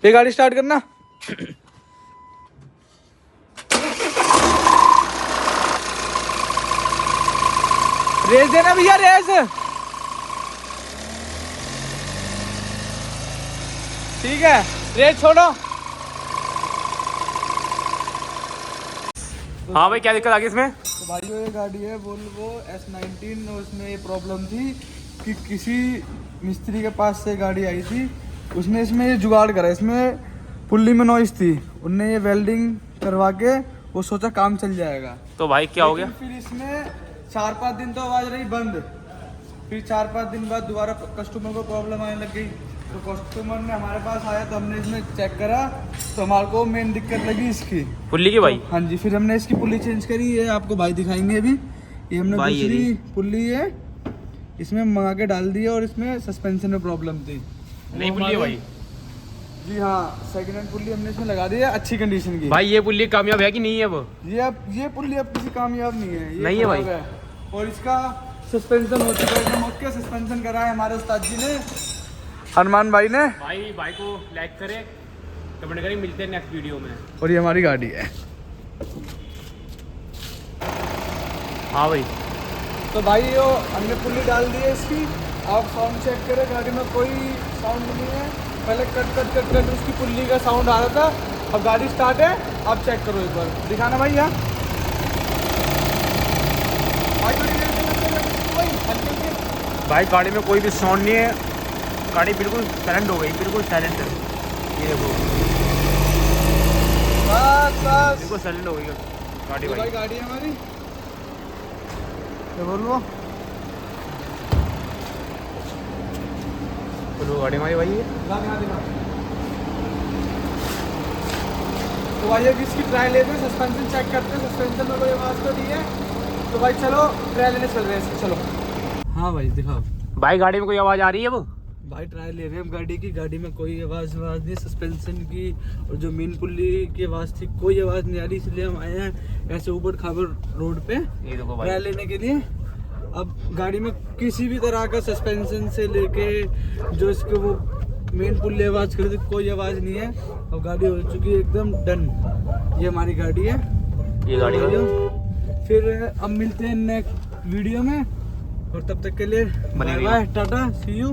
ये गाड़ी स्टार्ट करना। रेस देना भैया, रेस। ठीक है, रेस छोड़ो। हाँ भाई, क्या दिक्कत आ गई इसमें? तो भाई ये गाड़ी है वोल्वो S19, और उसमें ये प्रॉब्लम थी कि किसी मिस्त्री के पास से गाड़ी आई थी, उसने इसमें ये जुगाड़ करा। इसमें पुल्ली में नॉइस थी, उनने ये वेल्डिंग करवा के वो सोचा काम चल जाएगा। तो भाई क्या हो गया? फिर इसमें 4-5 दिन तो आवाज़ रही बंद। फिर 4-5 दिन बाद दोबारा कस्टमर को प्रॉब्लम आने लग गई, तो कस्टमर ने हमारे पास आया, तो हमने इसमें चेक करा, तो हमारे को मेन दिक्कत लगी इसकी पुल्ली की भाई। हाँ जी, फिर हमने इसकी पुल्ली चेंज करी। ये आपको भाई दिखाएंगे अभी। ये हमने दूसरी पुल्ली है इसमें मंगा के डाल दी है, और इसमें सस्पेंशन में प्रॉब्लम थी। नई पुल्ली है भाई? जी हाँ, सेकंड हैंड पुल्ली हमने इसमें लगा दी है, अच्छी कंडीशन की। भाई ये पुल्ली कामयाब है कि नहीं है? वो ये पुल्ली अब किसी कामयाब नहीं है, ये नहीं है भाई। और इसका सस्पेंशन हो चुका है, एकदम ओके सस्पेंशन करा है हमारे उस्ताद जी ने, हनुमान भाई ने। भाई को लाइक करे, कमेंट करें, मिलते हैं नेक्स्ट वीडियो में। और ये हमारी गाड़ी है। हाँ भाई, तो भाई यो हमने पुल्ली डाल दी है इसकी। आप साउंड चेक करें, गाड़ी में कोई साउंड नहीं है। पहले कट उसकी पुल्ली का साउंड आ रहा था, अब गाड़ी स्टार्ट है। आप चेक करो एक बार, दिखाना भाई यहाँ। भाई गाड़ी में कोई भी साउंड नहीं है, गाड़ी बिल्कुल साइलेंट हो गई, बिल्कुल साइलेंट है। ये देखो, बस बिल्कुल साइलेंट हो गई गाड़ी भाई। भाई। गाड़ी है हमारी, क्या बोल लो। चलो गाड़ी हमारी भाई है। तो भाई अब इसकी ट्रायल लेते हैं, सस्पेंशन चेक करते हैं। सस्पेंशन में कोई आवाज़ तो नहीं है, तो भाई चलो ट्रायल लेने चल रहे हैं इसकी। चलो हाँ भाई दिखाओ। भाई गाड़ी में कोई आवाज़ आ रही है? वो भाई ट्रायल ले रहे हैं हम गाड़ी की। गाड़ी में कोई आवाज़ नहीं, सस्पेंशन की और जो मेन पुल्ली की आवाज़ थी, कोई आवाज़ नहीं आ रही। इसलिए हम आए हैं ऐसे ऊबड़ खाबड़ रोड पे ये देखो भाई, ट्रायल लेने के लिए। अब गाड़ी में किसी भी तरह का सस्पेंशन से लेके जो इसके वो मेन पुल्ली आवाज़ कर रही थी, कोई आवाज़ नहीं है। अब गाड़ी हो चुकी है एकदम डन। ये हमारी गाड़ी है, ये गाड़ी है। फिर अब मिलते हैं नेक्स्ट वीडियो में, और तब तक के लिए bye bye, tata, see you.